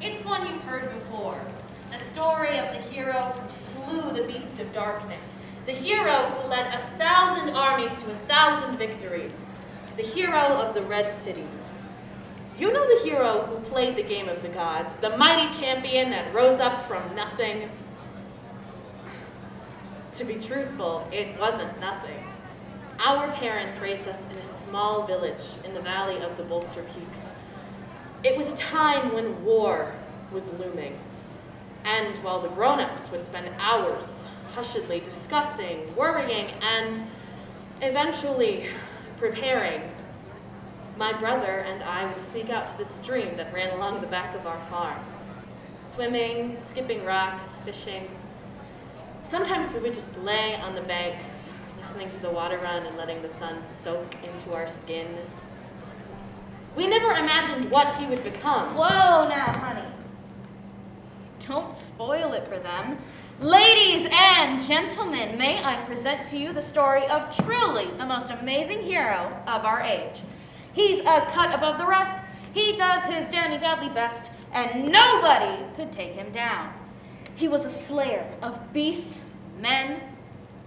It's one you've heard before. The story of the hero who slew the beast of darkness. The hero who led 1,000 armies to 1,000 victories. The hero of the Red City. You know the hero who played the game of the gods, the mighty champion that rose up from nothing. To be truthful, it wasn't nothing. Our parents raised us in a small village in the valley of the Bolster Peaks. It was a time when war was looming. And while the grown-ups would spend hours hushedly discussing, worrying, and eventually preparing, my brother and I would sneak out to the stream that ran along the back of our farm. Swimming, skipping rocks, fishing. Sometimes we would just lay on the banks, listening to the water run and letting the sun soak into our skin. We never imagined what he would become. Whoa now, honey. Don't spoil it for them. Ladies and gentlemen, may I present to you the story of truly the most amazing hero of our age. He's a cut above the rest. He does his Danny Godly best, and nobody could take him down. He was a slayer of beasts, men,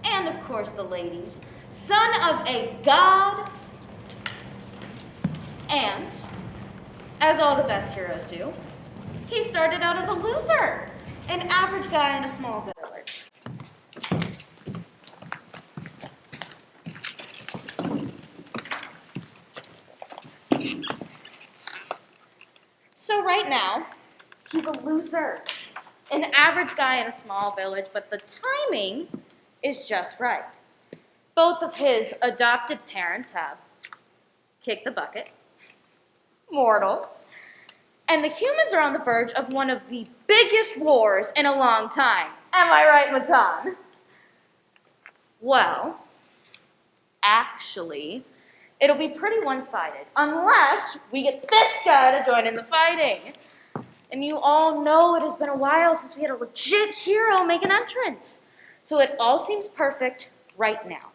and of course the ladies, son of a god, and, as all the best heroes do, he started out as a loser, an average guy in a small village. So right now, he's a loser, an average guy in a small village, but the timing is just right. Both of his adopted parents have kicked the bucket, mortals, and the humans are on the verge of one of the biggest wars in a long time. Am I right, Matan? Well, actually, it'll be pretty one-sided, unless we get this guy to join in the fighting. And you all know it has been a while since we had a legit hero make an entrance. So it all seems perfect right now.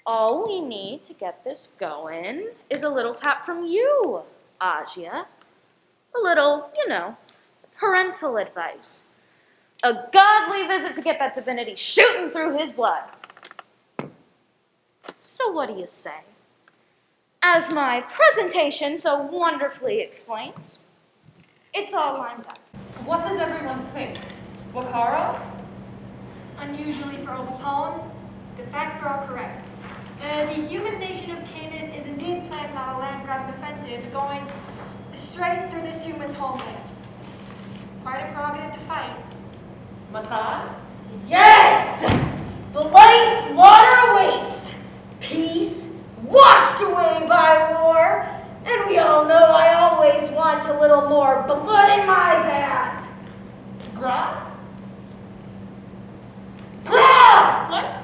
All we need to get this going is a little tap from you, Agia. A little, parental advice. A godly visit to get that divinity shooting through his blood. So what do you say? As my presentation so wonderfully explains, it's all lined up. What does everyone think? Whakaaro? Unusually for Opopon, the facts are all correct. The human nation of Canis is indeed planning on a land-grabbing offensive going straight through this human's homeland. Quite a prerogative to fight. Matan? Yes! Bloody slaughter awaits! Peace washed away by war! And we all know I always want a little more blood in my path! Ghrá? Ghrá! What?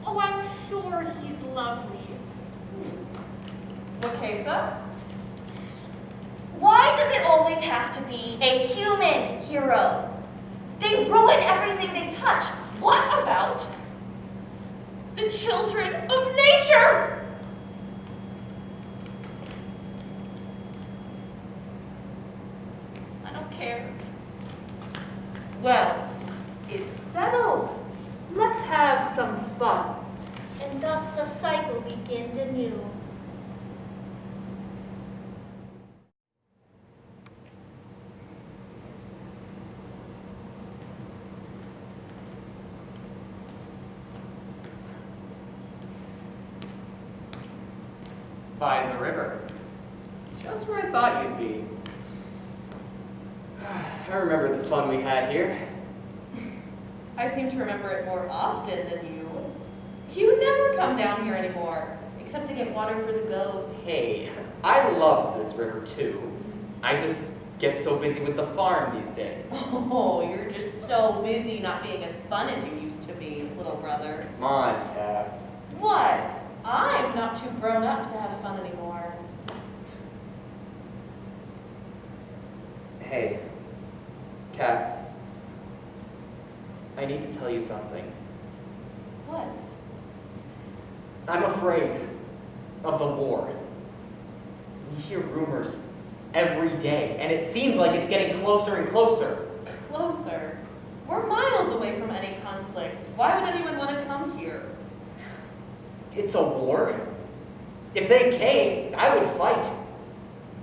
Oh, I'm sure he's lovely. Wekesa? Why does it always have to be a human hero? They ruin everything they touch. What about the children of nature? I don't care. Well, it's settled. Let's have some fun. And thus the cycle begins anew. By the river. Just where I thought you'd be. I remember the fun we had here. I seem to remember it more often than you. You never come down here anymore, except to get water for the goats. Hey, I love this river too. I just get so busy with the farm these days. Oh, you're just so busy not being as fun as you used to be, little brother. Come on, Cass. What? I'm not too grown up to have fun anymore. Hey, Cass. I need to tell you something. What? I'm afraid of the war. You hear rumors every day, and it seems like it's getting closer and closer. Closer? We're miles away from any conflict. Why would anyone want to come here? It's a war. If they came, I would fight.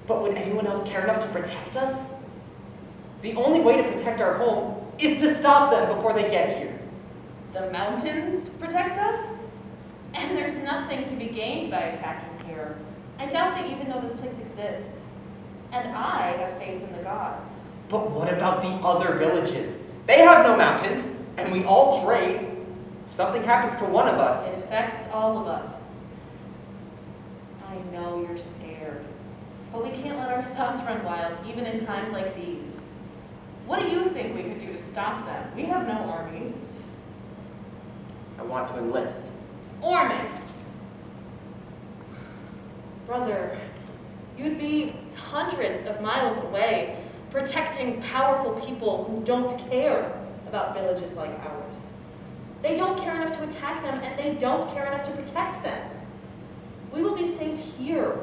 But would anyone else care enough to protect us? The only way to protect our home is to stop them before they get here. The mountains protect us? And there's nothing to be gained by attacking here. I doubt they even know this place exists. And I have faith in the gods. But what about the other villages? They have no mountains, and we all trade. If something happens to one of us... It affects all of us. I know you're scared. But we can't let our thoughts run wild, even in times like these. What do you think we could do to stop them? We have no armies. I want to enlist. Orman! Brother, you'd be hundreds of miles away, protecting powerful people who don't care about villages like ours. They don't care enough to attack them, and they don't care enough to protect them. We will be safe here.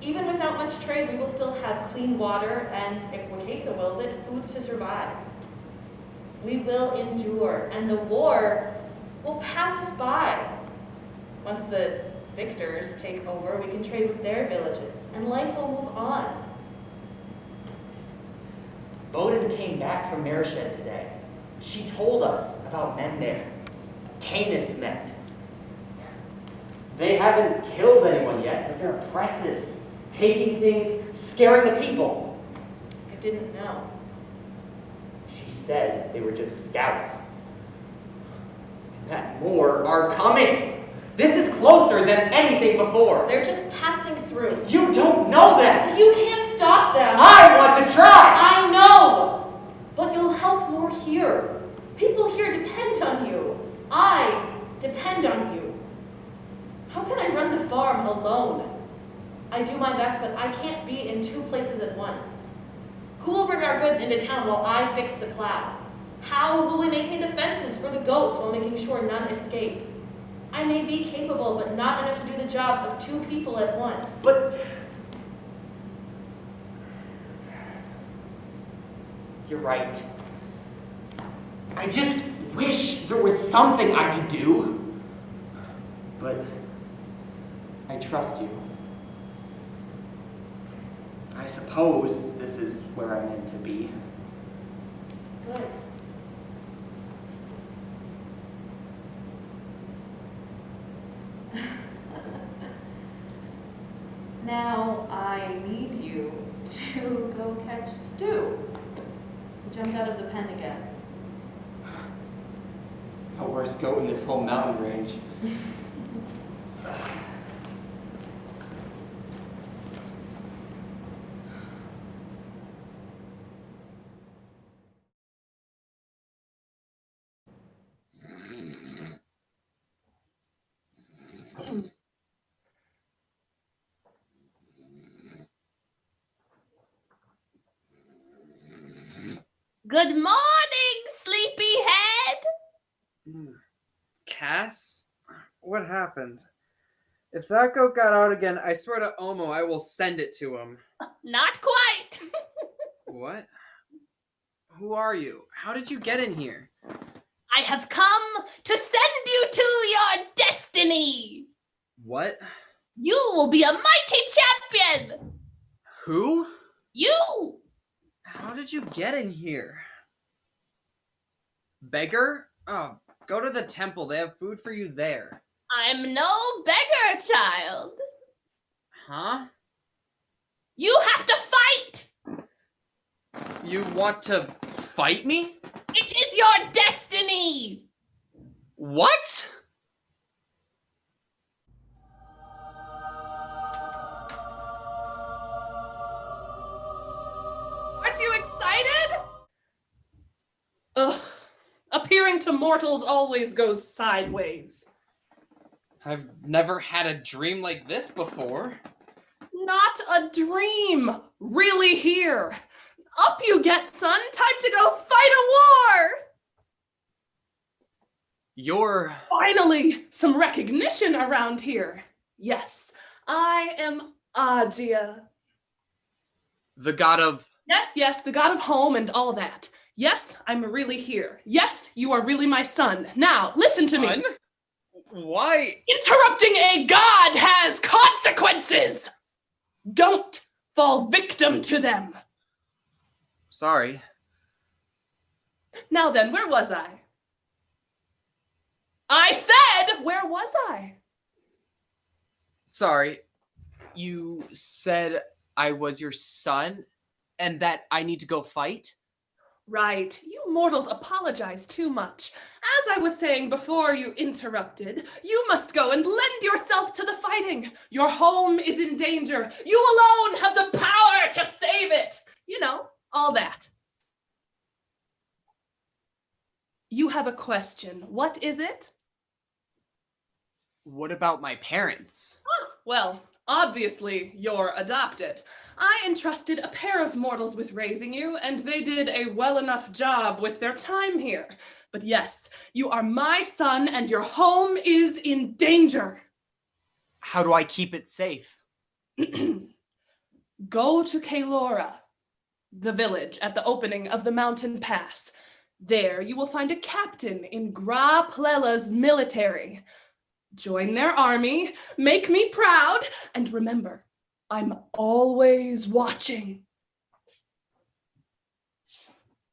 Even without much trade, we will still have clean water, and if Wekesa wills it, food to survive. We will endure, and the war will pass us by. Once the victors take over, we can trade with their villages, and life will move on. Boden came back from Marished today. She told us about men there. Canis men. They haven't killed anyone yet, but they're oppressive. Taking things, scaring the people. I didn't know. She said they were just scouts. And that more are coming. This is closer than anything before. They're just passing through. You don't know that. You can't stop them. I want to try. I know. But you'll help more here. People here depend on you. I depend on you. How can I run the farm alone? I do my best, but I can't be in two places at once. Who will bring our goods into town while I fix the plow? How will we maintain the fences for the goats while making sure none escape? I may be capable, but not enough to do the jobs of two people at once. But you're right. I just wish there was something I could do. But I trust you. I suppose this is where I'm meant to be. Good. Now I need you to go catch Stu. He jumped out of the pen again. The worst goat in this whole mountain range. Good morning, sleepyhead! Cass? What happened? If that goat got out again, I swear to Omo, I will send it to him. Not quite. What? Who are you? How did you get in here? I have come to send you to your destiny. What? You will be a mighty champion. Who? You. How did you get in here? Beggar? Oh, go to the temple. They have food for you there. I'm no beggar, child. Huh? You have to fight. You want to fight me? It is your destiny. What? Aren't you excited? Ugh. Appearing to mortals always goes sideways. I've never had a dream like this before. Not a dream. Really here. Up you get, son. Time to go fight a war. You're... Finally, some recognition around here. Yes, I am Agia. The god of... Yes, the god of home and all that. Yes, I'm really here. Yes, you are really my son. Now, listen to me. Why? Interrupting a god has consequences! Don't fall victim to them. Sorry. Now then, where was I? I said, where was I? Sorry. You said I was your son and that I need to go fight? Right. You mortals apologize too much. As I was saying before you interrupted, you must go and lend yourself to the fighting. Your home is in danger. You alone have the power to save it. You know, all that. You have a question. What is it? What about my parents? Well, obviously, you're adopted. I entrusted a pair of mortals with raising you, and they did a well enough job with their time here. But yes, you are my son, and your home is in danger. How do I keep it safe? Go to Kaelora, the village at the opening of the mountain pass. There you will find a captain in Ghrá military. Join their army, make me proud, and remember, I'm always watching.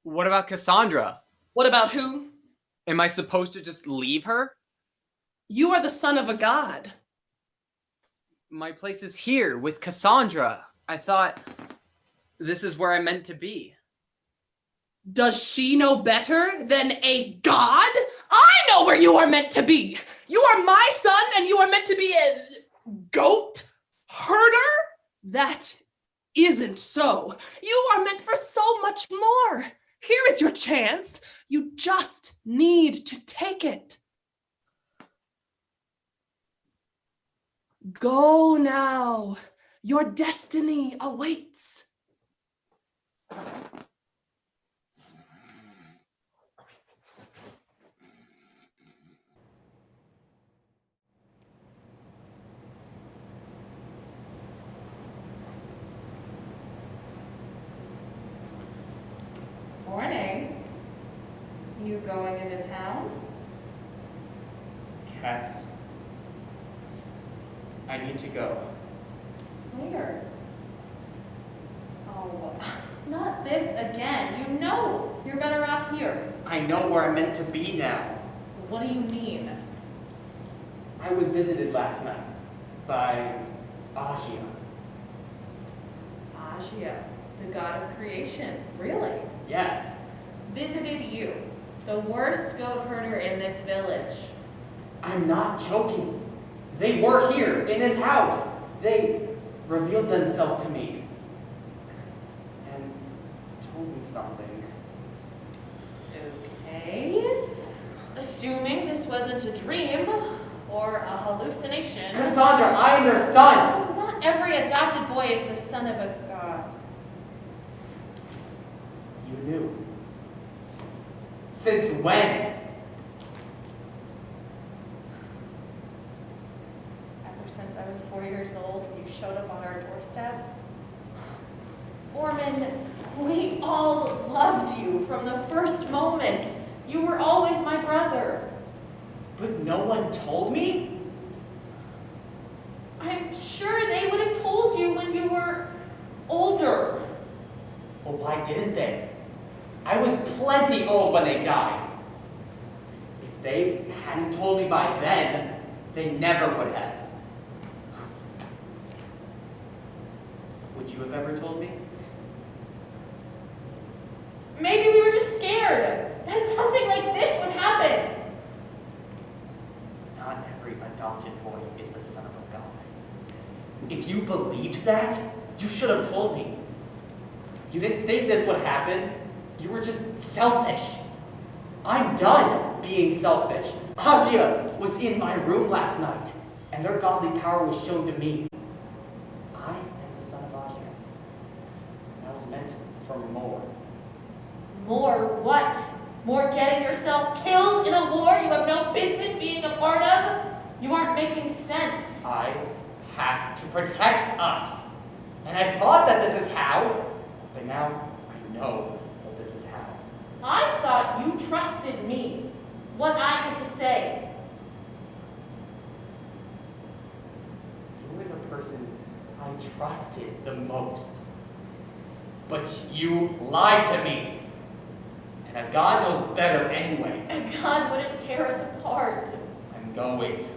What about Cassandra? What about who? Am I supposed to just leave her? You are the son of a god. My place is here with Cassandra. I thought this is where I meant to be. Does she know better than a god? I know where you are meant to be. You are my son and you are meant to be a goat herder? That isn't so. You are meant for so much more. Here is your chance. You just need to take it. Go now. Your destiny awaits. Morning. You going into town? Cass, I need to go. Where? Oh, not this again. You know you're better off here. I know where I'm meant to be now. What do you mean? I was visited last night by Agia. Agia, the god of creation. Really? Yes. Visited you, the worst goat herder in this village. I'm not joking. They were here in this house. They revealed themselves to me and told me something. Okay. Assuming this wasn't a dream or a hallucination. Cassandra, I am your son. Not every adopted boy is the son of a god. You knew. Since when? Ever since I was 4 years old, you showed up on our doorstep. Orman, we all loved you from the first moment. You were always my brother. But no one told me? I'm sure they would have told you when you were older. Well, why didn't they? I was plenty old when they died. If they hadn't told me by then, they never would have. Would you have ever told me? Maybe we were just scared that something like this would happen. Not every adopted boy is the son of a god. If you believed that, you should have told me. You didn't think this would happen. You were just selfish. I'm done being selfish. Agia was in my room last night, and their godly power was shown to me. I am the son of Agia. And I was meant for more. More what? More getting yourself killed in a war you have no business being a part of? You aren't making sense. I have to protect us. And I thought that this is how. But now I know that this is how. I thought you trusted me, what I had to say. You were the person I trusted the most. But you lied to me. And a God knows better anyway. And God wouldn't tear us apart. I'm going.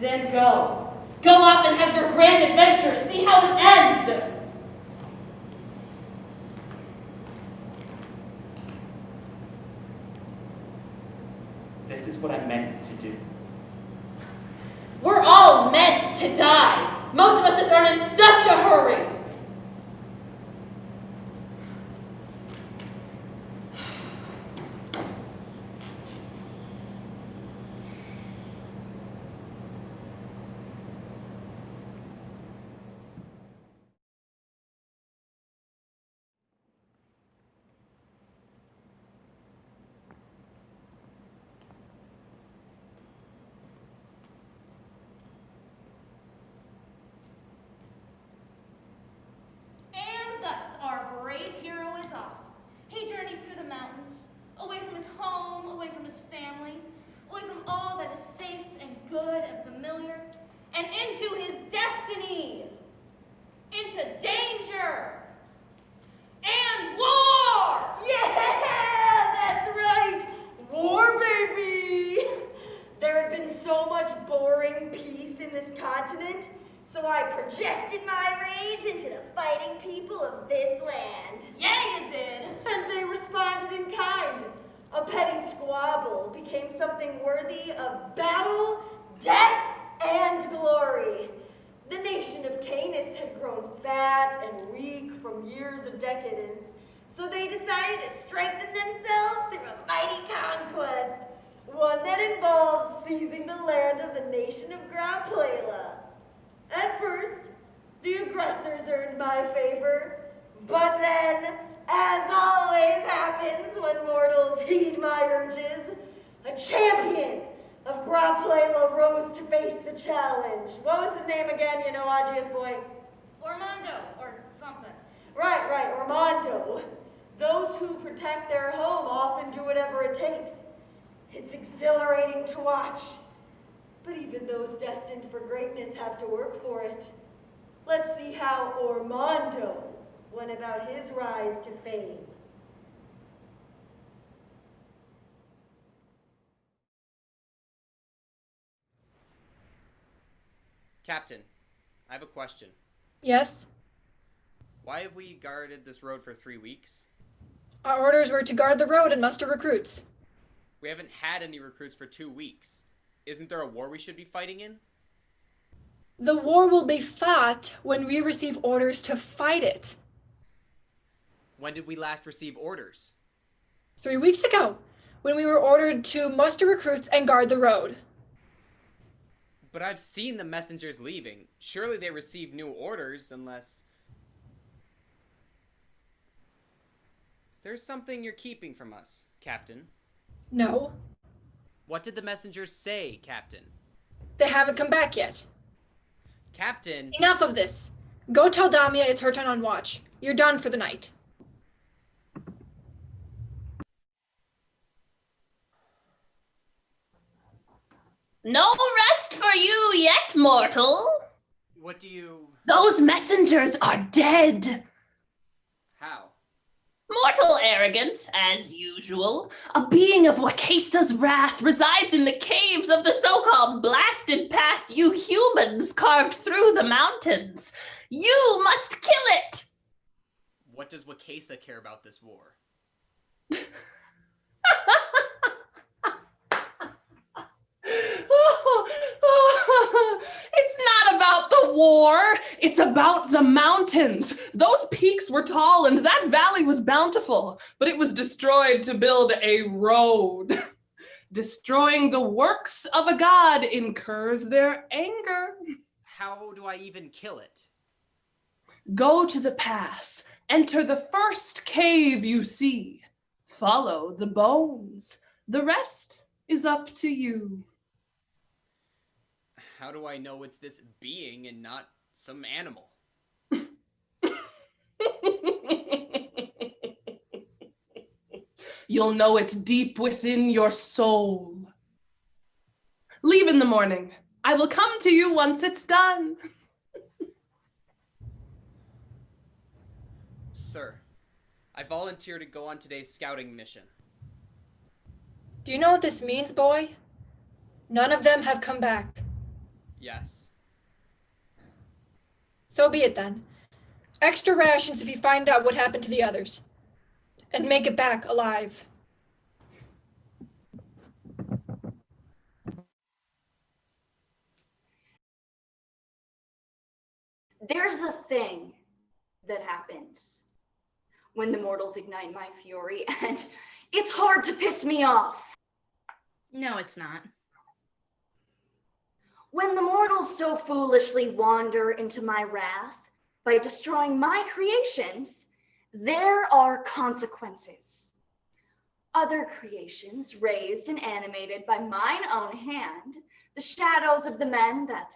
Then go. Go off and have your grand adventure. See how it ends. This is what I meant to do. We're all meant to die. Most of us just aren't in such a hurry. Thus, our brave hero is off. He journeys through the mountains, away from his home, away from his family, away from all that is safe and good and familiar, and into his destiny, into danger and war! Yeah, that's right. War, baby. There had been so much boring peace in this continent, so I projected my rage into the fighting people of this land. Yeah, you did. And they responded in kind. A petty squabble became something worthy of battle, death, and glory. The nation of Canis had grown fat and weak from years of decadence, so they decided to strengthen themselves through a mighty conquest, one that involved seizing the land of the nation of Ghrá. At first, the aggressors earned my favor, but then, as always happens when mortals heed my urges, a champion of Ghrá rose to face the challenge. What was his name again, you know, Agia's boy? Ormando, or something. Right, Ormando. Those who protect their home often do whatever it takes. It's exhilarating to watch. But even those destined for greatness have to work for it. Let's see how Ormando went about his rise to fame. Captain, I have a question. Yes? Why have we guarded this road for 3 weeks? Our orders were to guard the road and muster recruits. We haven't had any recruits for 2 weeks. Isn't there a war we should be fighting in? The war will be fought when we receive orders to fight it. When did we last receive orders? 3 weeks ago, when we were ordered to muster recruits and guard the road. But I've seen the messengers leaving. Surely they received new orders, unless... Is there something you're keeping from us, Captain? No, What did the messengers say, Captain? they haven't come back yet. Captain! Enough of this. Go tell Damia it's her turn on watch. You're done for the night. No rest for you yet, mortal. What do you... Those messengers are dead. How? Mortal arrogance, as usual. A being of Wekesa's wrath resides in the caves of the so-called blasted past you humans carved through the mountains. You must kill it! What does Wekesa care about this war? It's not about the war. It's about the mountains. Those peaks were tall and that valley was bountiful, but it was destroyed to build a road. Destroying the works of a god incurs their anger. How do I even kill it? Go to the pass. Enter the first cave you see. Follow the bones. The rest is up to you. How do I know it's this being and not some animal? You'll know it deep within your soul. Leave in the morning. I will come to you once it's done. Sir, I volunteer to go on today's scouting mission. Do you know what this means, boy? None of them have come back. Yes. So be it then. Extra rations if you find out what happened to the others. And make it back alive. There's a thing that happens when the mortals ignite my fury, and it's hard to piss me off. No, it's not. When the mortals so foolishly wander into my wrath by destroying my creations, there are consequences. Other creations raised and animated by mine own hand, the shadows of the men that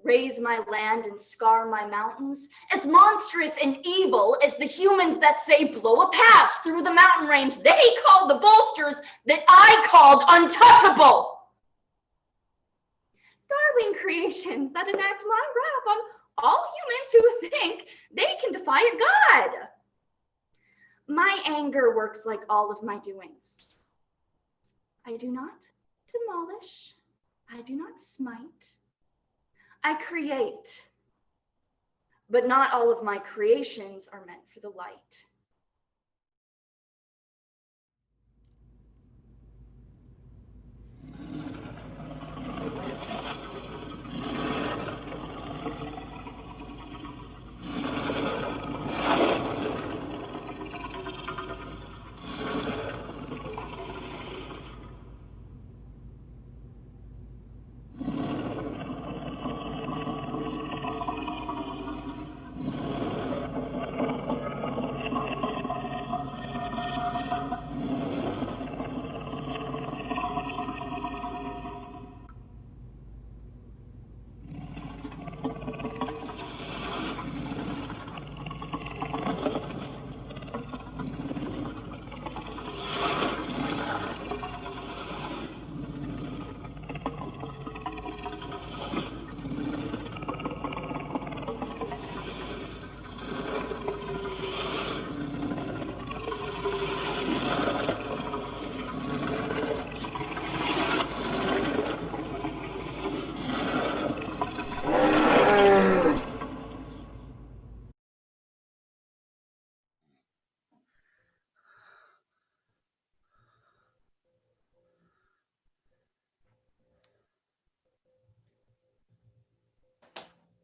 raise my land and scar my mountains, as monstrous and evil as the humans that say blow a pass through the mountain range they called the bolsters that I called untouchable. Darling creations that enact my wrath on all humans who think they can defy a god. My anger works like all of my doings. I do not demolish. I do not smite. I create. But not all of my creations are meant for the light.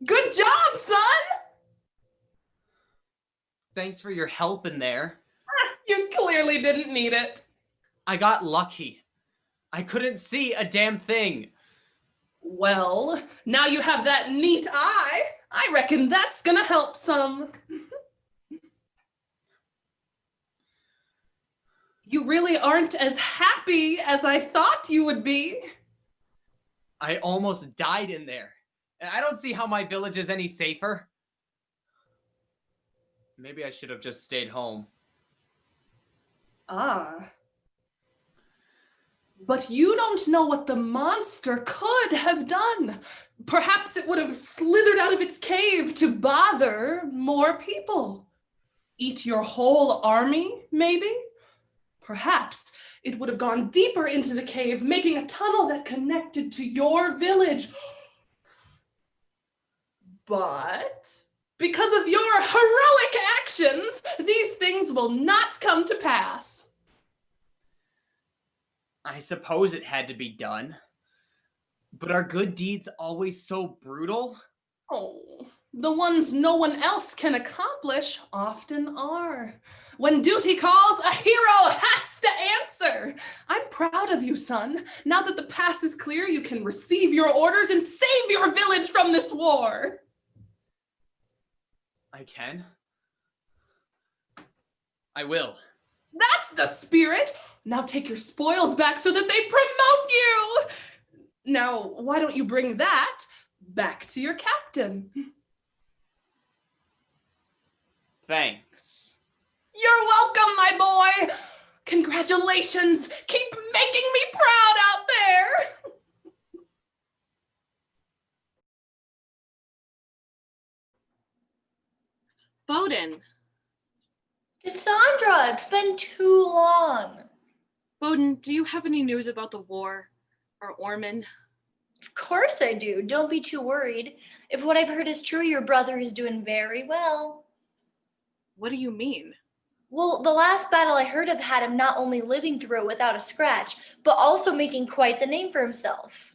Good job, son! Thanks for your help in there. You clearly didn't need it. I got lucky. I couldn't see a damn thing. Well, now you have that neat eye. I reckon that's gonna help some. You really aren't as happy as I thought you would be. I almost died in there. And I don't see how my village is any safer. Maybe I should have just stayed home. Ah. But you don't know what the monster could have done. Perhaps it would have slithered out of its cave to bother more people. Eat your whole army, maybe? Perhaps it would have gone deeper into the cave, making a tunnel that connected to your village. But because of your heroic actions, these things will not come to pass. I suppose it had to be done. But are good deeds always so brutal? Oh, the ones no one else can accomplish often are. When duty calls, a hero has to answer. I'm proud of you, son. Now that the pass is clear, you can receive your orders and save your village from this war. I can. I will. That's the spirit. Now take your spoils back so that they promote you. Now, why don't you bring that back to your captain? Thanks. You're welcome, my boy. Congratulations! Keep making me proud out there! Boden. Cassandra, it's been too long. Boden, do you have any news about the war? Or Orman? Of course I do. Don't be too worried. If what I've heard is true, your brother is doing very well. What do you mean? Well, the last battle I heard of had him not only living through it without a scratch, but also making quite the name for himself.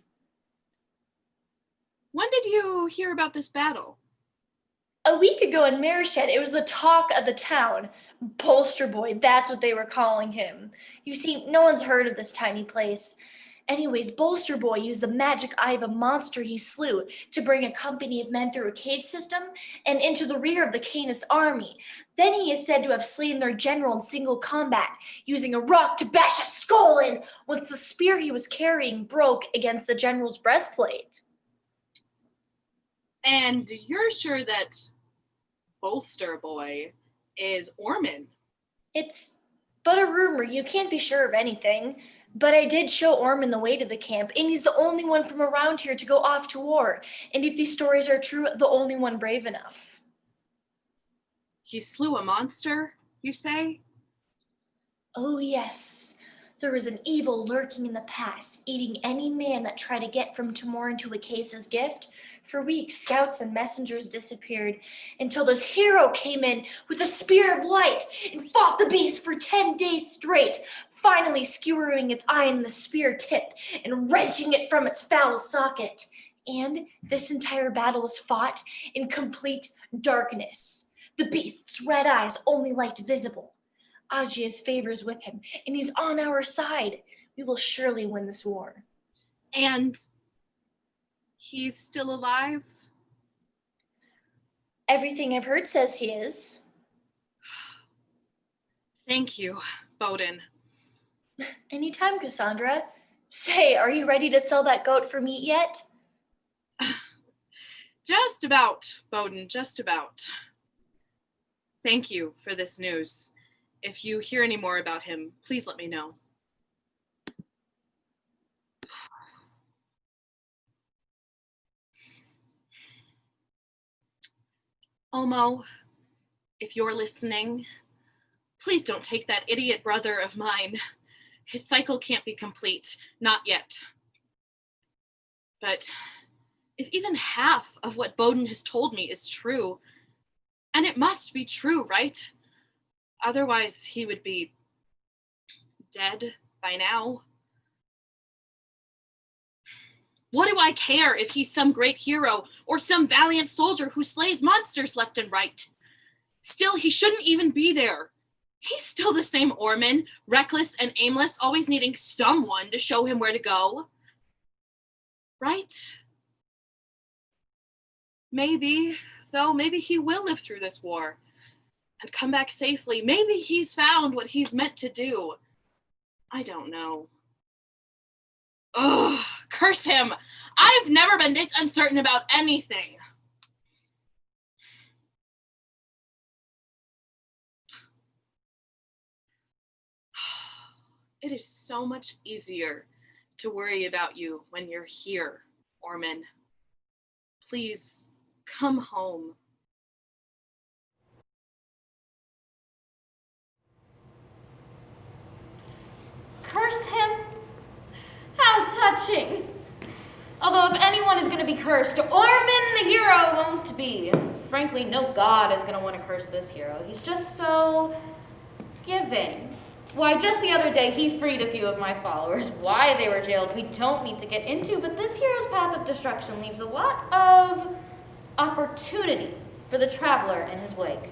When did you hear about this battle? A week ago in Merched, it was the talk of the town. Bolster Boy, that's what they were calling him. You see, no one's heard of this tiny place. Anyways, Bolster Boy used the magic eye of a monster he slew to bring a company of men through a cave system and into the rear of the Canis army. Then he is said to have slain their general in single combat, using a rock to bash a skull in once the spear he was carrying broke against the general's breastplate. And you're sure that Bolster Boy is Orman? It's but a rumor. You can't be sure of anything. But I did show Orman the way to the camp, and he's the only one from around here to go off to war. And if these stories are true, the only one brave enough. He slew a monster, you say? Oh, yes. There was an evil lurking in the past, eating any man that tried to get from Timor into Wekesa's gift. For weeks, scouts and messengers disappeared until this hero came in with a spear of light and fought the beast for 10 days straight, finally skewering its eye in the spear tip and wrenching it from its foul socket. And this entire battle was fought in complete darkness. The beast's red eyes only light visible. Agia's favors with him, and he's on our side. We will surely win this war. And he's still alive? Everything I've heard says he is. Thank you, Boden. Anytime, Cassandra. Say, are you ready to sell that goat for meat yet? Just about, Boden, just about. Thank you for this news. If you hear any more about him, please let me know. Omo, if you're listening, please don't take that idiot brother of mine. His cycle can't be complete, not yet. But if even half of what Boden has told me is true, and it must be true, right? Otherwise, he would be dead by now. What do I care if he's some great hero or some valiant soldier who slays monsters left and right? Still, he shouldn't even be there. He's still the same Orman, reckless and aimless, always needing someone to show him where to go. Right? Maybe, though, maybe he will live through this war and come back safely. Maybe he's found what he's meant to do. I don't know. Ugh, curse him! I've never been this uncertain about anything. It is so much easier to worry about you when you're here, Orman. Please, come home. Curse him? How touching. Although if anyone is going to be cursed, Orman the hero won't be. Frankly, no god is going to want to curse this hero. He's just so giving. Why, just the other day, he freed a few of my followers. Why they were jailed, we don't need to get into, but this hero's path of destruction leaves a lot of opportunity for the traveler in his wake.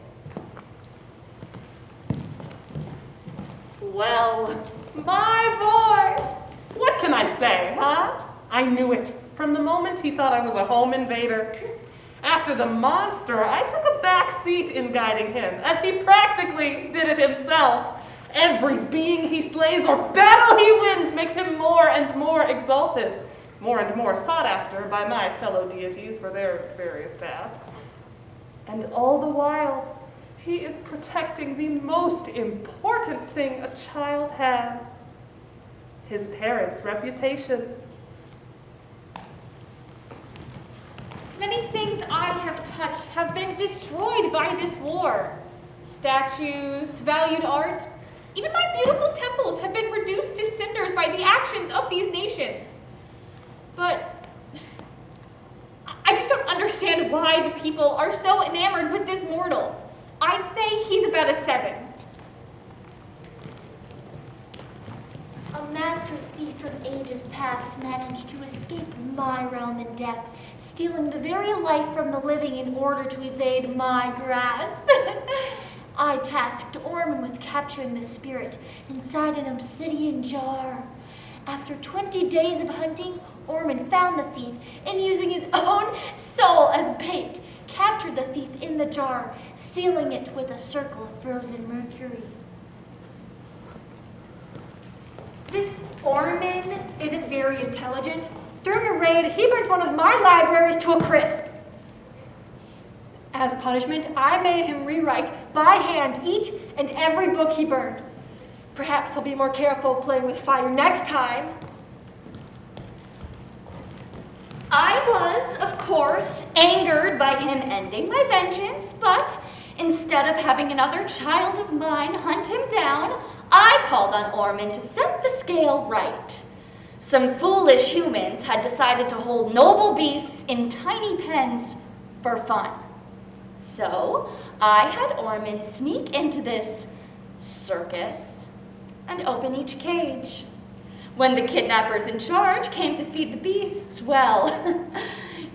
Well, my boy, what can I say, huh? I knew it from the moment he thought I was a home invader. After the monster, I took a back seat in guiding him, as he practically did it himself. Every being he slays or battle he wins makes him more and more exalted, more and more sought after by my fellow deities for their various tasks. And all the while, He is protecting the most important thing a child has, his parents' reputation. Many things I have touched have been destroyed by this war. Statues, valued art, even my beautiful temples have been reduced to cinders by the actions of these nations. But I just don't understand why the people are so enamored with this mortal. I'd say he's about a 7. A master thief from ages past managed to escape my realm in death, stealing the very life from the living in order to evade my grasp. I tasked Orman with capturing the spirit inside an obsidian jar. After 20 days of hunting, Orman found the thief and, using his own soul as bait, captured the thief in the jar, sealing it with a circle of frozen mercury. This Orman isn't very intelligent. During a raid, he burnt one of my libraries to a crisp. As punishment, I made him rewrite by hand each and every book he burned. Perhaps he'll be more careful playing with fire next time. I was, of course, angered by him ending my vengeance, but instead of having another child of mine hunt him down, I called on Orman to set the scale right. Some foolish humans had decided to hold noble beasts in tiny pens for fun. So I had Orman sneak into this circus and open each cage. When the kidnappers in charge came to feed the beasts, well,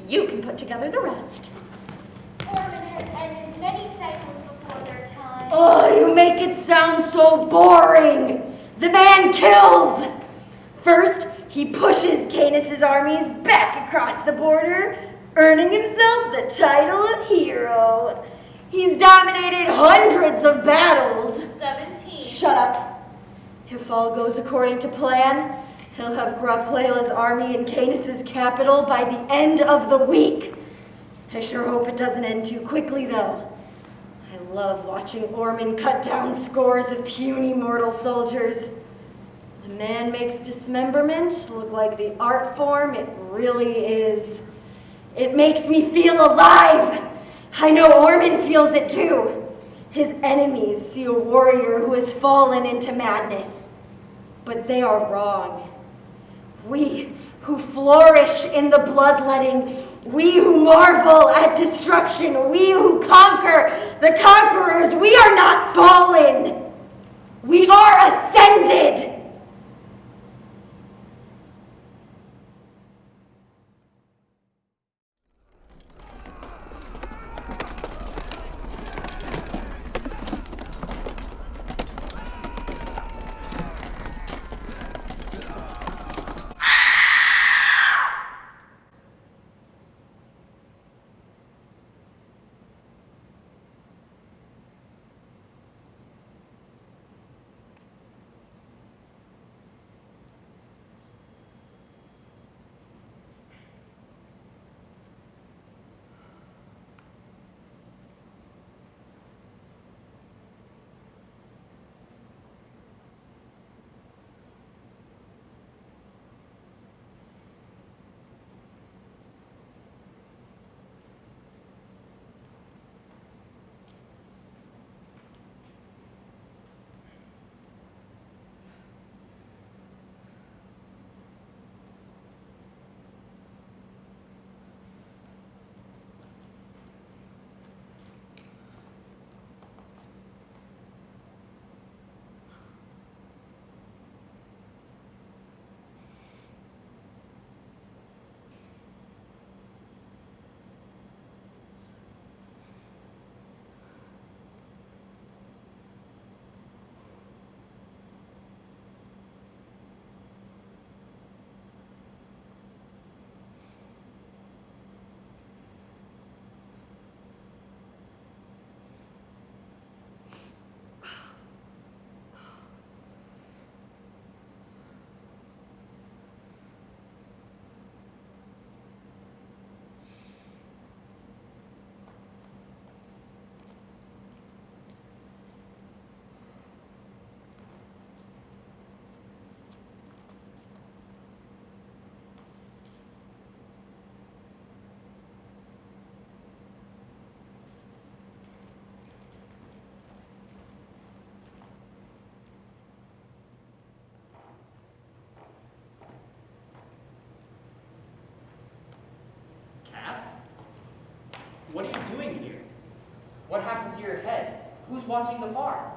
you can put together the rest. Orman has ended many cycles before their time. Oh, you make it sound so boring. The man kills. First, he pushes Canis's armies back across the border, earning himself the title of hero. He's dominated hundreds of battles. 17. Shut up. If all goes according to plan, he'll have Ghrá army in Canis's capital by the end of the week. I sure hope it doesn't end too quickly, though. I love watching Orman cut down scores of puny mortal soldiers. The man makes dismemberment look like the art form it really is. It makes me feel alive. I know Orman feels it too. His enemies see a warrior who has fallen into madness, but they are wrong. We who flourish in the bloodletting, we who marvel at destruction, we who conquer the conquerors, we are not fallen. We are ascended. your head. Who's watching the farm?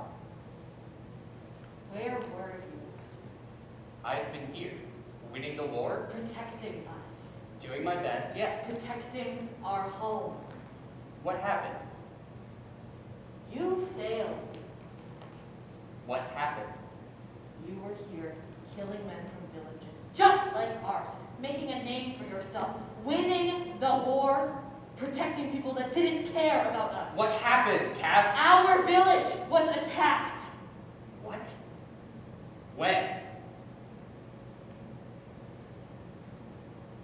Where were you? I've been here, winning the war, Protecting us. doing my best, yes. Protecting our home. What happened? You failed. What happened? You were here, killing men from villages, just like ours, making a name for yourself, winning the war, protecting people that didn't care about us. What happened, Cass? Our village was attacked. What? When?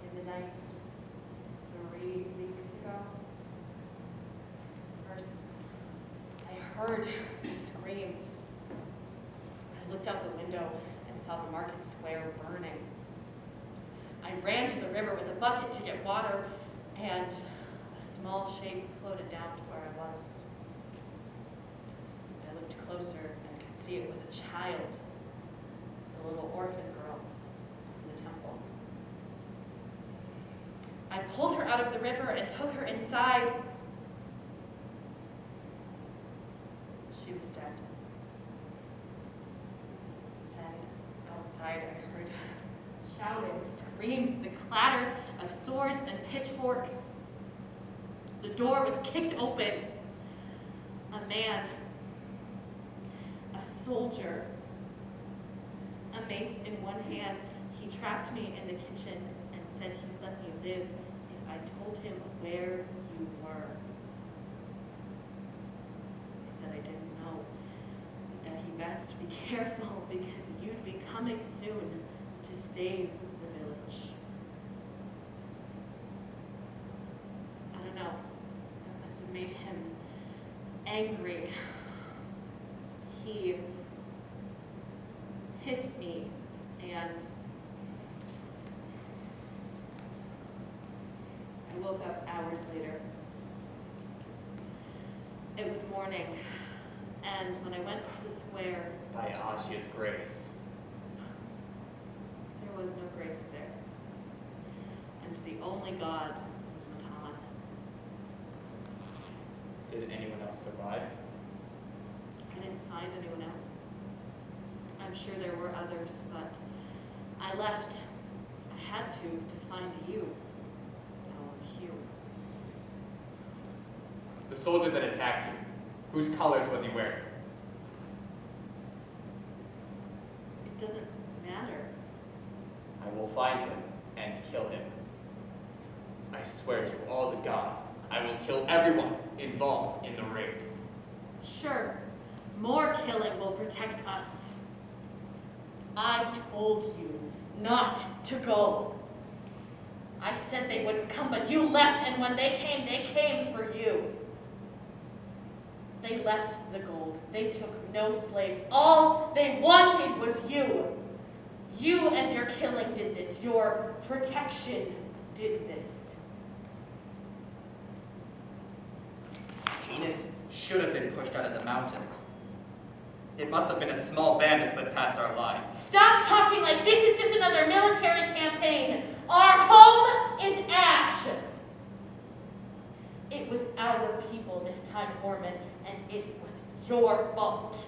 In the night, 3 weeks ago. First, I heard screams. I looked out the window and saw the market square burning. I ran to the river with a bucket to get water, and a small shape floated down to where I was. I looked closer and could see it was a child, the little orphan girl in the temple. I pulled her out of the river and took her inside. She was dead. Then, outside, I heard shouting, screams, the clatter of swords and pitchforks. The door was kicked open. A man, a soldier, a mace in one hand, he trapped me in the kitchen and said he'd let me live if I told him where you were. I said I didn't know, that he best be careful because you'd be coming soon to save the village. I don't know, that must have made him angry. He hit me and I woke up hours later. It was morning, and when I went to the square, By Agia's grace. there was no grace there. And the only god was Matan. Did anyone else survive? I didn't find anyone else. I'm sure there were others, but I left. I had to find you, our hero. The soldier that attacked you, whose colors was he wearing? It doesn't matter. I will find him and kill him. I swear to all the gods, I will kill everyone involved in the raid. Sure, more killing will protect us. I told you not to go. I said they wouldn't come, but you left, and when they came for you. They left the gold. They took no slaves. All they wanted was you. You and your killing did this. Your protection did this. Canis should have been pushed out of the mountains. It must have been a small band that slipped past our lines. Stop talking like this is just another military campaign. Our home is ash. It was our people this time, Orman, and it was your fault.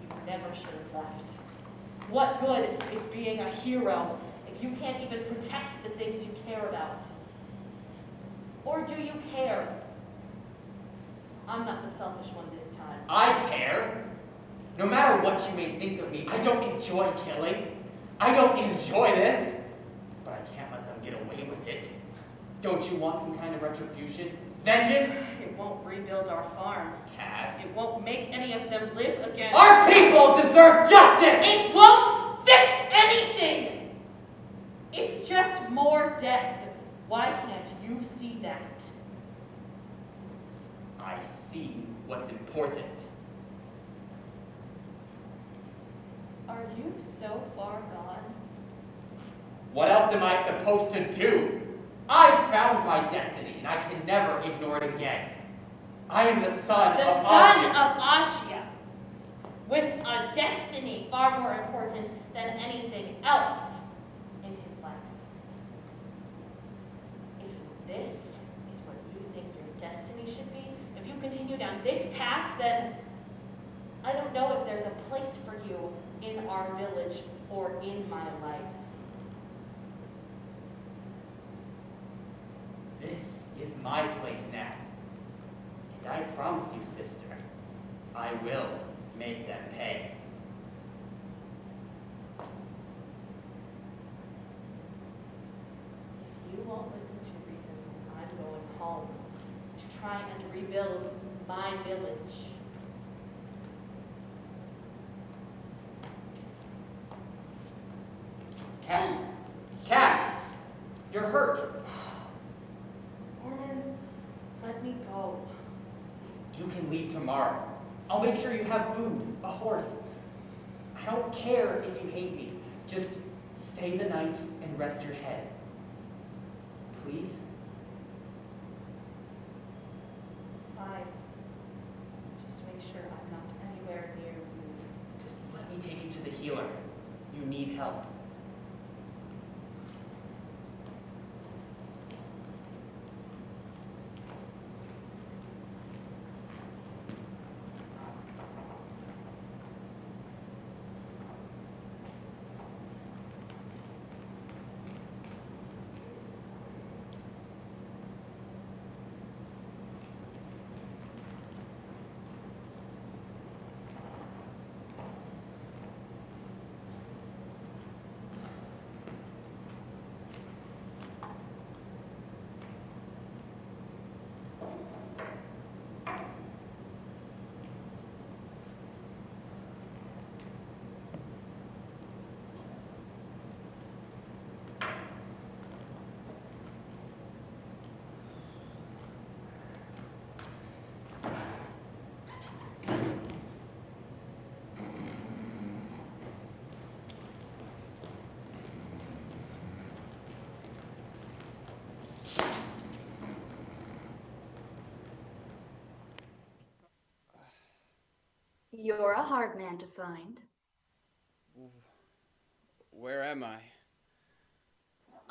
You never should have left. What good is being a hero if you can't even protect the things you care about? Or do you care? I'm not the selfish one this time. I care. No matter what you may think of me, I don't enjoy killing. I don't enjoy this. But I can't let them get away with it. Don't you want some kind of retribution? Vengeance? It won't rebuild our farm. Cass? It won't make any of them live again. Our people deserve justice! It won't fix anything! It's just more death. Why can't you see that? I see what's important. Are you so far gone? What else am I supposed to do? I've found my destiny, and I can never ignore it again. I am the son The of son Agia. of Agia, with a destiny far more important than anything else in his life. If this is what you think your destiny should be, if you continue down this path, then I don't know if there's a place for you in our village or in my life. This is my place now. And I promise you, sister, I will make them pay. If you won't listen to reason, I'm going home to try and rebuild my village. Cass! You're hurt. Orman, let me go. You can leave tomorrow. I'll make sure you have food, a horse. I don't care if you hate me. Just stay the night and rest your head. Please? Fine. Just make sure I'm not anywhere near you. Just let me take you to the healer. You need help. You're a hard man to find. Where am I?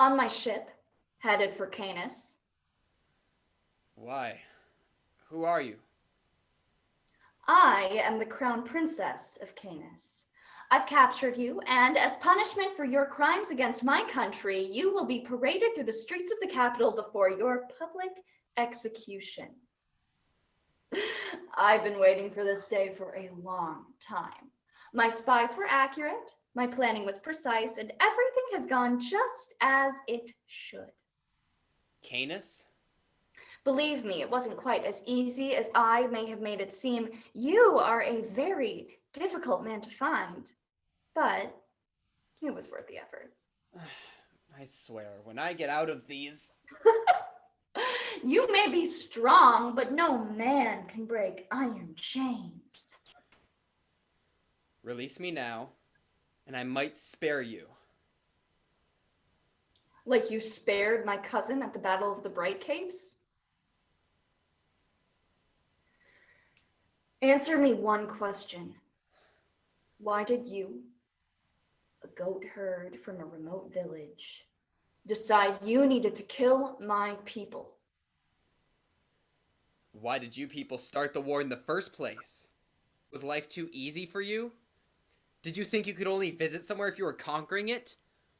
On my ship, headed for Canis. Why? Who are you? I am the crown princess of Canis. I've captured you, and as punishment for your crimes against my country, you will be paraded through the streets of the capital before your public execution. I've been waiting for this day for a long time. My spies were accurate, my planning was precise, and everything has gone just as it should. Canis? Believe me, it wasn't quite as easy as I may have made it seem. You are a very difficult man to find, but it was worth the effort. I swear, when I get out of these... You may be strong, but no man can break iron chains. Release me now, and I might spare you. Like you spared my cousin at the Battle of the Bright Caves? Answer me one question. Why did you, a goat herd from a remote village, decide you needed to kill my people? Why did you people start the war in the first place? Was life too easy for you? Did you think you could only visit somewhere if you were conquering it?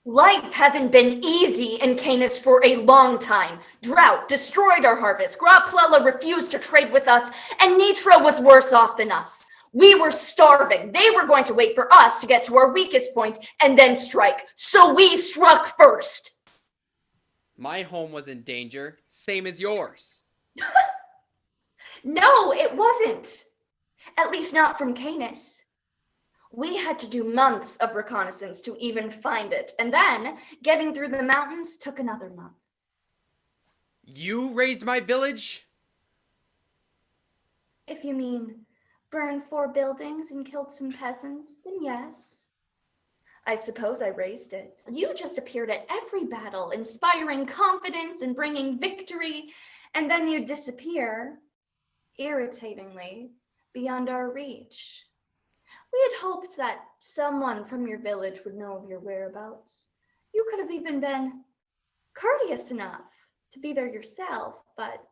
Life hasn't been easy in Canis for a long time. Drought destroyed our harvest. Ghrá refused to trade with us, and Nitra was worse off than us. We were starving. They were going to wait for us to get to our weakest point and then strike. So we struck first. My home was in danger, same as yours. No, it wasn't. At least not from Canis. We had to do months of reconnaissance to even find it, and then getting through the mountains took another month. You raised my village? If you mean burned 4 buildings and killed some peasants, then yes. I suppose I raised it. You just appeared at every battle, inspiring confidence and bringing victory, and then you disappear, irritatingly, beyond our reach. We had hoped that someone from your village would know of your whereabouts. You could have even been courteous enough to be there yourself, but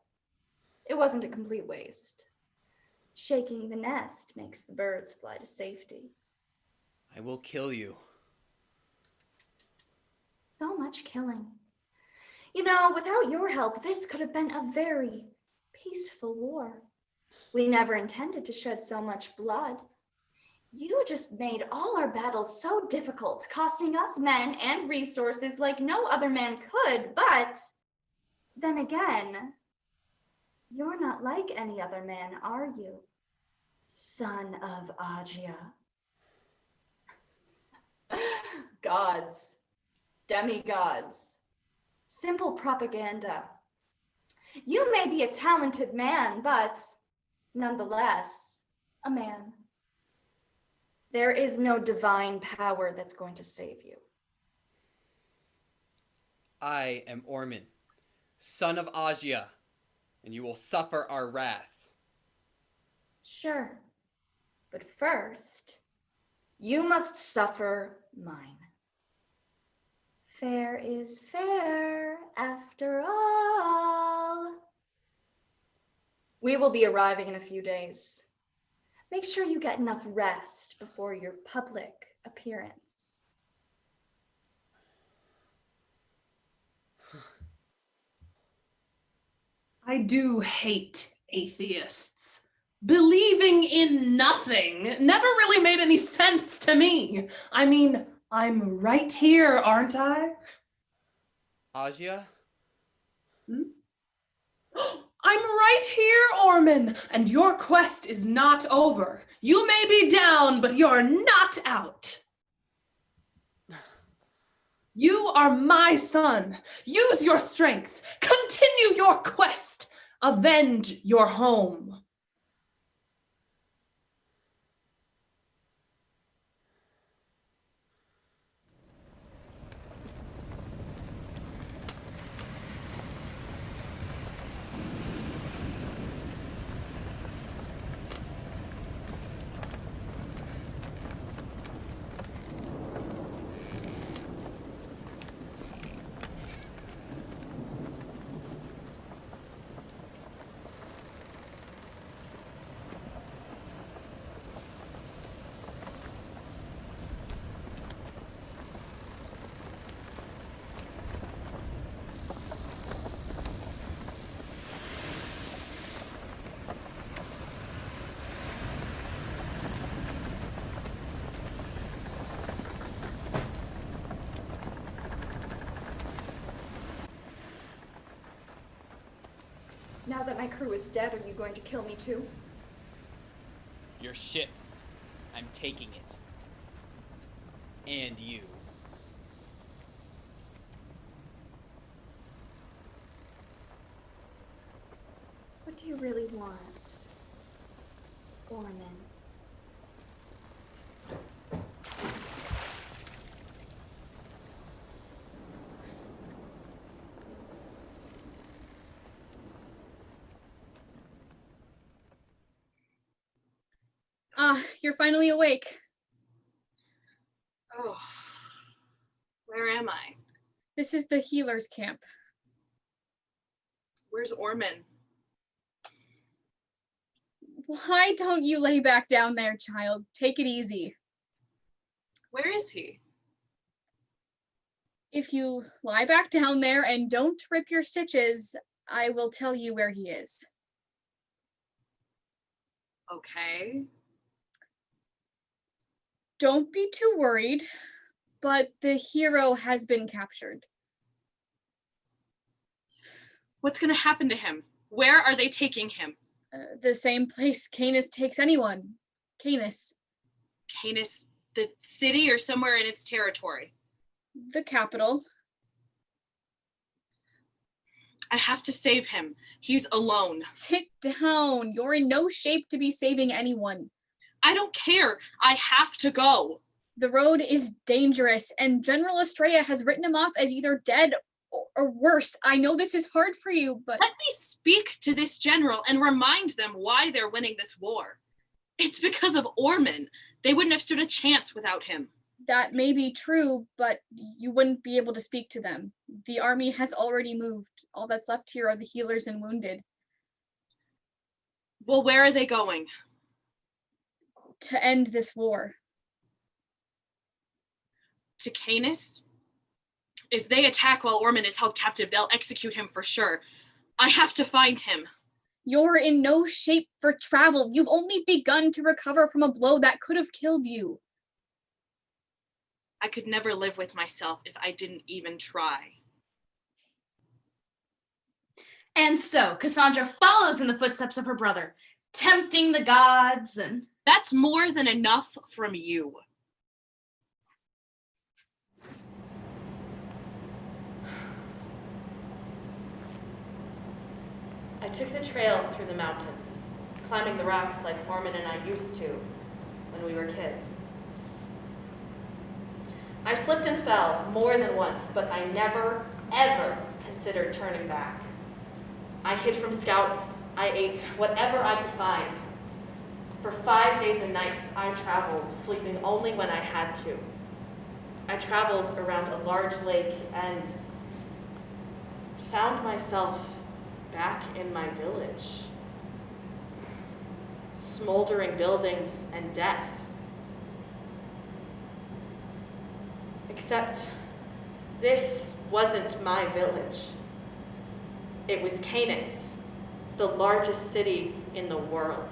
it wasn't a complete waste. Shaking the nest makes the birds fly to safety. I will kill you. So much killing. You know, without your help, this could have been a very peaceful war. We never intended to shed so much blood. You just made all our battles so difficult, costing us men and resources like no other man could, but then again, you're not like any other man, are you? Son of Agia. Gods, demigods, simple propaganda. You may be a talented man, but nonetheless, a man. There is no divine power that's going to save you. I am Orman, son of Agia, and you will suffer our wrath. Sure, but first, you must suffer mine. Fair is fair, after all. We will be arriving in a few days. Make sure you get enough rest before your public appearance. I do hate atheists. Believing in nothing never really made any sense to me. I mean, I'm right here, aren't I? Agia? I'm right here, Orman, and your quest is not over. You may be down, but you're not out. You are my son. Use your strength. Continue your quest. Avenge your home. Now that my crew is dead, are you going to kill me too? Your ship. I'm taking it. And you. What do you really want, Orman? You're finally awake. Oh, where am I? This is the healer's camp. Where's Orman? Why don't you lay back down there, child? Take it easy. Where is he? If you lie back down there and don't rip your stitches, I will tell you where he is. Okay. Don't be too worried, but the hero has been captured. What's gonna happen to him? Where are they taking him? The same place Canis takes anyone. Canis. Canis, the city, or somewhere in its territory? The capital. I have to save him. He's alone. Sit down. You're in no shape to be saving anyone. I don't care. I have to go. The road is dangerous, and General Estrella has written him off as either dead or worse. I know this is hard for you, but... Let me speak to this general and remind them why they're winning this war. It's because of Orman. They wouldn't have stood a chance without him. That may be true, but you wouldn't be able to speak to them. The army has already moved. All that's left here are the healers and wounded. Well, where are they going? To end this war. To Canis? If they attack while Orman is held captive, they'll execute him for sure. I have to find him. You're in no shape for travel. You've only begun to recover from a blow that could have killed you. I could never live with myself if I didn't even try. And so, Cassandra follows in the footsteps of her brother, tempting the gods and... That's more than enough from you. I took the trail through the mountains, climbing the rocks like Orman and I used to when we were kids. I slipped and fell more than once, but I never, ever considered turning back. I hid from scouts. I ate whatever I could find. For 5 days and nights, I traveled, sleeping only when I had to. I traveled around a large lake and found myself back in my village. Smoldering buildings and death. Except this wasn't my village. It was Canis, the largest city in the world.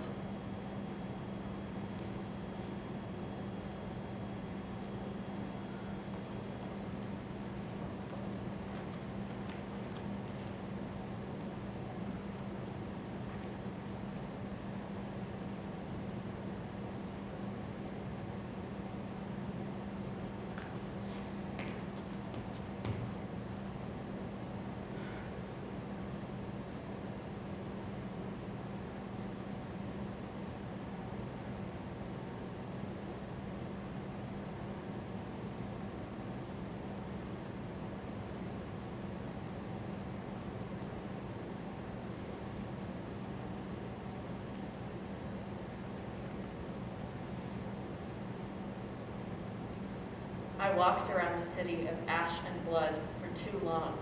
I walked around the city of ash and blood for too long.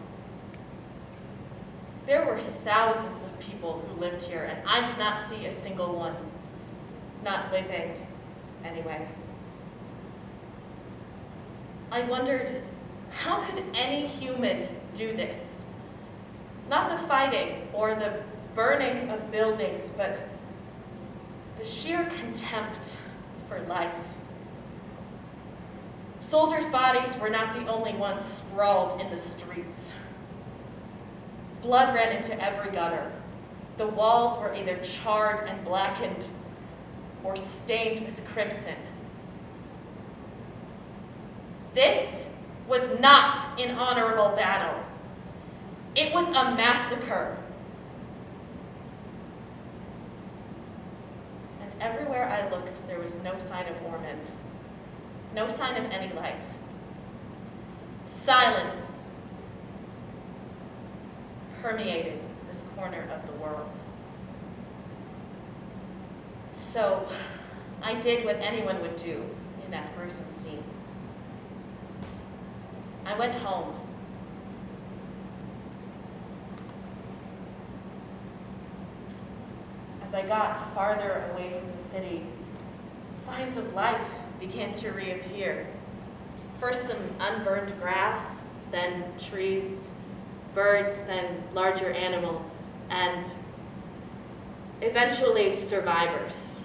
There were thousands of people who lived here, and I did not see a single one. Not living, anyway. I wondered, how could any human do this? Not the fighting or the burning of buildings, but the sheer contempt for life. Soldiers' bodies were not the only ones sprawled in the streets. Blood ran into every gutter. The walls were either charred and blackened or stained with crimson. This was not an honorable battle. It was a massacre. And everywhere I looked, there was no sign of Orman. No sign of any life. Silence permeated this corner of the world. So I did what anyone would do in that gruesome scene. I went home. As I got farther away from the city, signs of life began to reappear. First some unburned grass, then trees, birds, then larger animals, and eventually survivors.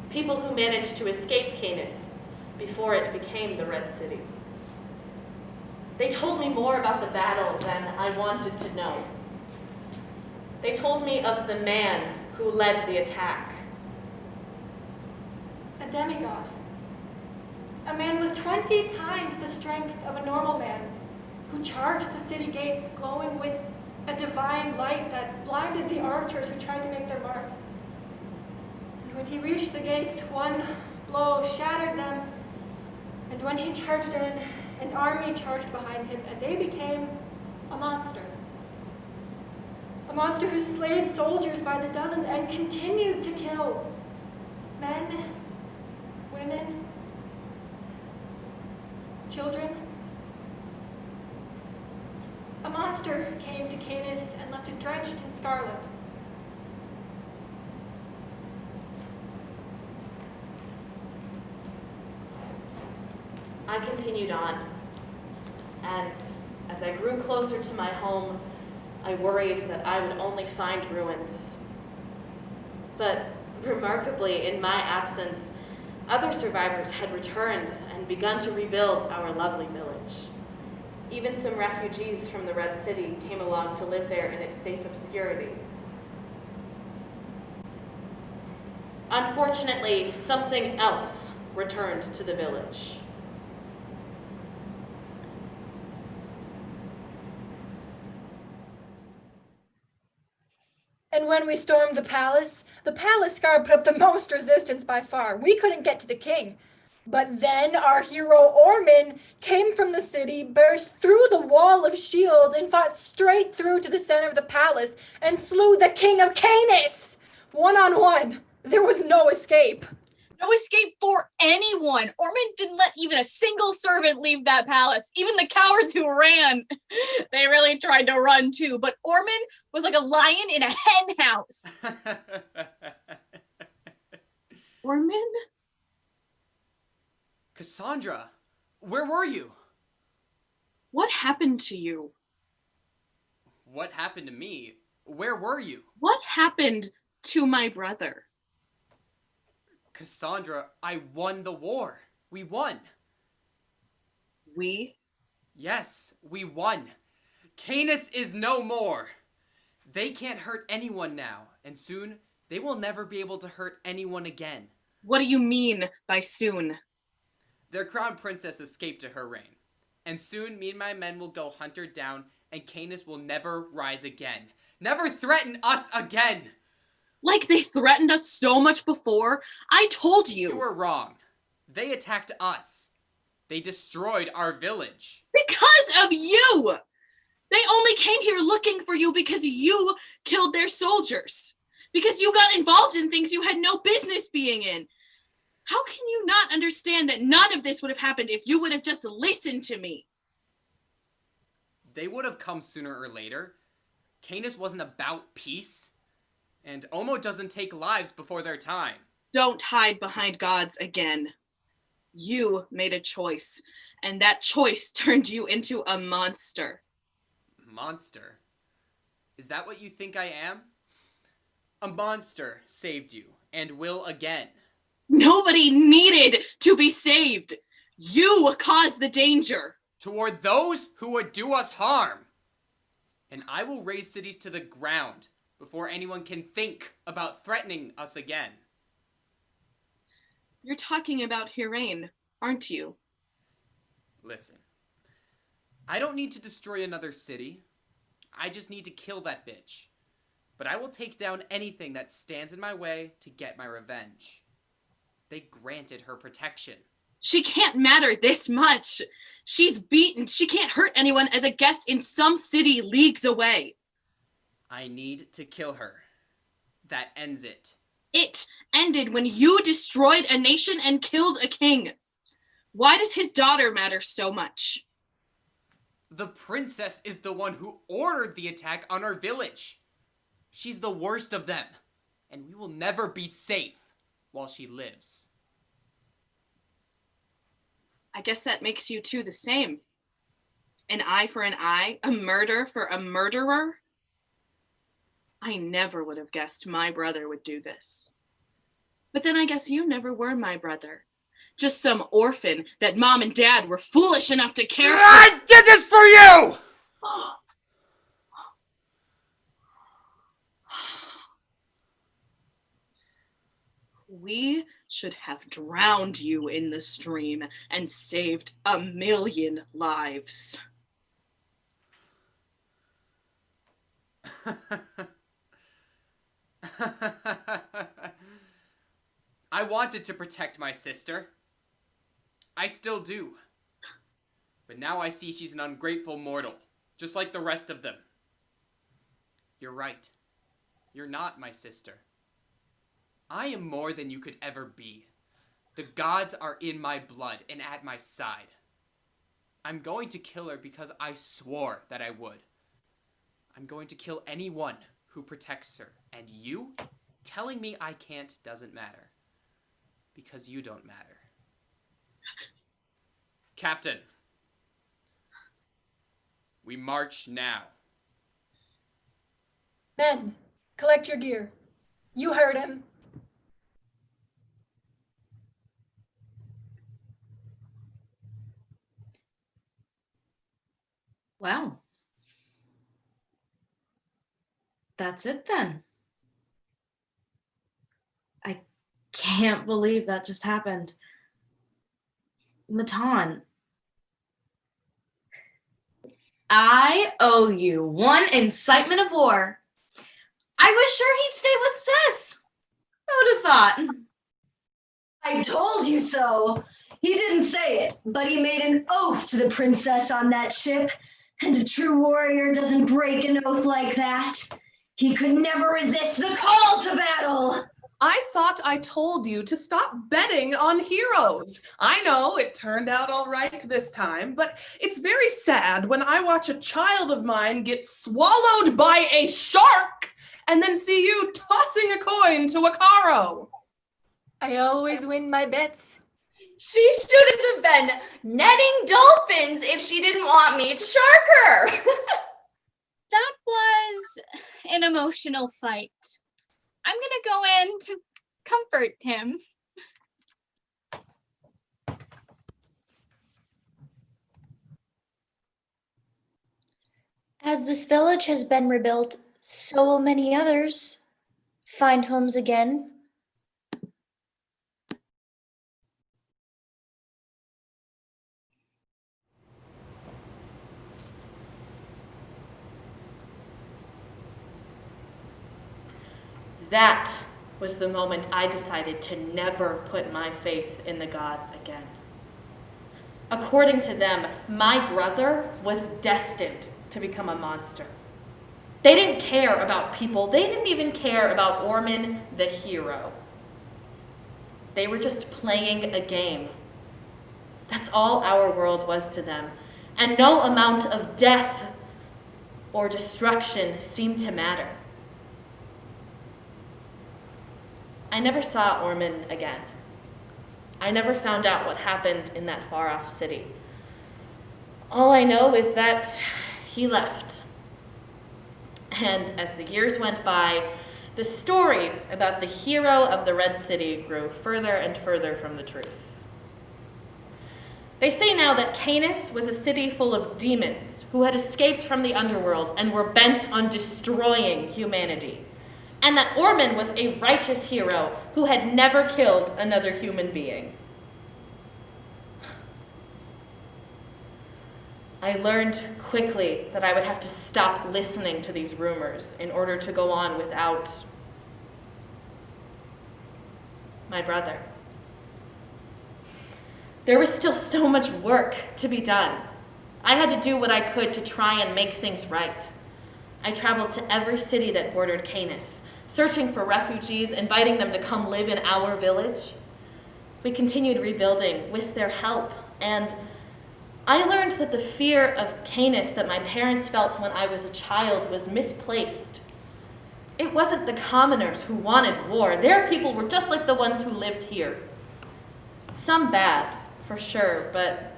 People who managed to escape Canis before it became the Red City. They told me more about the battle than I wanted to know. They told me of the man who led the attack. A demigod. A man with 20 times the strength of a normal man, who charged the city gates glowing with a divine light that blinded the archers who tried to make their mark. And when he reached the gates, one blow shattered them, and when he charged in, an army charged behind him, and they became a monster. A monster who slayed soldiers by the dozens and continued to kill men, women, children. A monster came to Canis and left it drenched in scarlet. I continued on, and as I grew closer to my home, I worried that I would only find ruins. But remarkably, in my absence, other survivors had returned and begun to rebuild our lovely village. Even some refugees from the Red City came along to live there in its safe obscurity. Unfortunately, something else returned to the village. And when we stormed the palace guard put up the most resistance by far. We couldn't get to the king. But then our hero Orman came from the city, burst through the wall of shields, and fought straight through to the center of the palace and slew the king of Canis! 1-on-1. There was no escape. No escape for anyone. Orman didn't let even a single servant leave that palace. Even the cowards who ran. They really tried to run too, but Orman was like a lion in a hen house. Orman? Cassandra, where were you? What happened to you? What happened to me? Where were you? What happened to my brother? Cassandra, I won the war. We won. We? Yes, we won. Canis is no more. They can't hurt anyone now, and soon they will never be able to hurt anyone again. What do you mean by soon? Their crown princess escaped to her reign, and soon me and my men will go hunt her down, and Canis will never rise again. Never threaten us again! Like they threatened us so much before? I told you! You were wrong. They attacked us. They destroyed our village. Because of you! They only came here looking for you because you killed their soldiers. Because you got involved in things you had no business being in. How can you not understand that none of this would have happened if you would have just listened to me? They would have come sooner or later. Canis wasn't about peace. And Omo doesn't take lives before their time. Don't hide behind gods again. You made a choice, and that choice turned you into a monster. Monster? Is that what you think I am? A monster saved you, and will again. Nobody needed to be saved. You caused the danger. Toward those who would do us harm. And I will raze cities to the ground before anyone can think about threatening us again. You're talking about Hiraine, aren't you? Listen, I don't need to destroy another city. I just need to kill that bitch. But I will take down anything that stands in my way to get my revenge. They granted her protection. She can't matter this much. She's beaten. She can't hurt anyone as a guest in some city leagues away. I need to kill her. That ends it. It ended when you destroyed a nation and killed a king. Why does his daughter matter so much? The princess is the one who ordered the attack on our village. She's the worst of them, and we will never be safe while she lives. I guess that makes you two the same. An eye for an eye, a murder for a murderer. I never would have guessed my brother would do this. But then I guess you never were my brother. Just some orphan that mom and dad were foolish enough to care for. I did this for you! We should have drowned you in the stream and saved 1,000,000 lives. I wanted to protect my sister. I still do. But now I see she's an ungrateful mortal, just like the rest of them. You're right. You're not my sister. I am more than you could ever be. The gods are in my blood and at my side. I'm going to kill her because I swore that I would. I'm going to kill anyone who protects her. And you, telling me I can't doesn't matter. Because you don't matter. Captain, we march now. Men, collect your gear. You heard him. Wow. That's it then. I can't believe that just happened. Matan, I owe you one incitement of war. I was sure he'd stay with Sis. I would have thought. I told you so. He didn't say it, but he made an oath to the princess on that ship, and a true warrior doesn't break an oath like that. He could never resist the call to battle. I thought I told you to stop betting on heroes. I know it turned out all right this time, but it's very sad when I watch a child of mine get swallowed by a shark and then see you tossing a coin to Whakaaro. I always win my bets. She shouldn't have been netting dolphins if she didn't want me to shark her. That was an emotional fight. I'm gonna go in to comfort him. As this village has been rebuilt, so will many others find homes again. That was the moment I decided to never put my faith in the gods again. According to them, my brother was destined to become a monster. They didn't care about people. They didn't even care about Orman, the hero. They were just playing a game. That's all our world was to them. And no amount of death or destruction seemed to matter. I never saw Orman again. I never found out what happened in that far-off city. All I know is that he left. And as the years went by, the stories about the hero of the Red City grew further and further from the truth. They say now that Canis was a city full of demons who had escaped from the underworld and were bent on destroying humanity. And that Orman was a righteous hero who had never killed another human being. I learned quickly that I would have to stop listening to these rumors in order to go on without my brother. There was still so much work to be done. I had to do what I could to try and make things right. I traveled to every city that bordered Canis, searching for refugees, inviting them to come live in our village. We continued rebuilding with their help, and I learned that the fear of Canis that my parents felt when I was a child was misplaced. It wasn't the commoners who wanted war. Their people were just like the ones who lived here. Some bad, for sure, but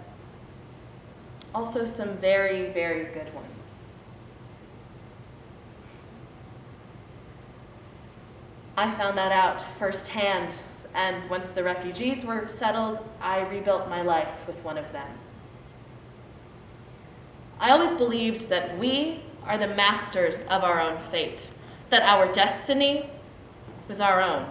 also some very, very good ones. I found that out firsthand, and once the refugees were settled, I rebuilt my life with one of them. I always believed that we are the masters of our own fate, that our destiny was our own.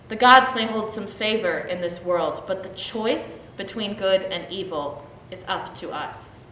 The gods may hold some favor in this world, but the choice between good and evil is up to us.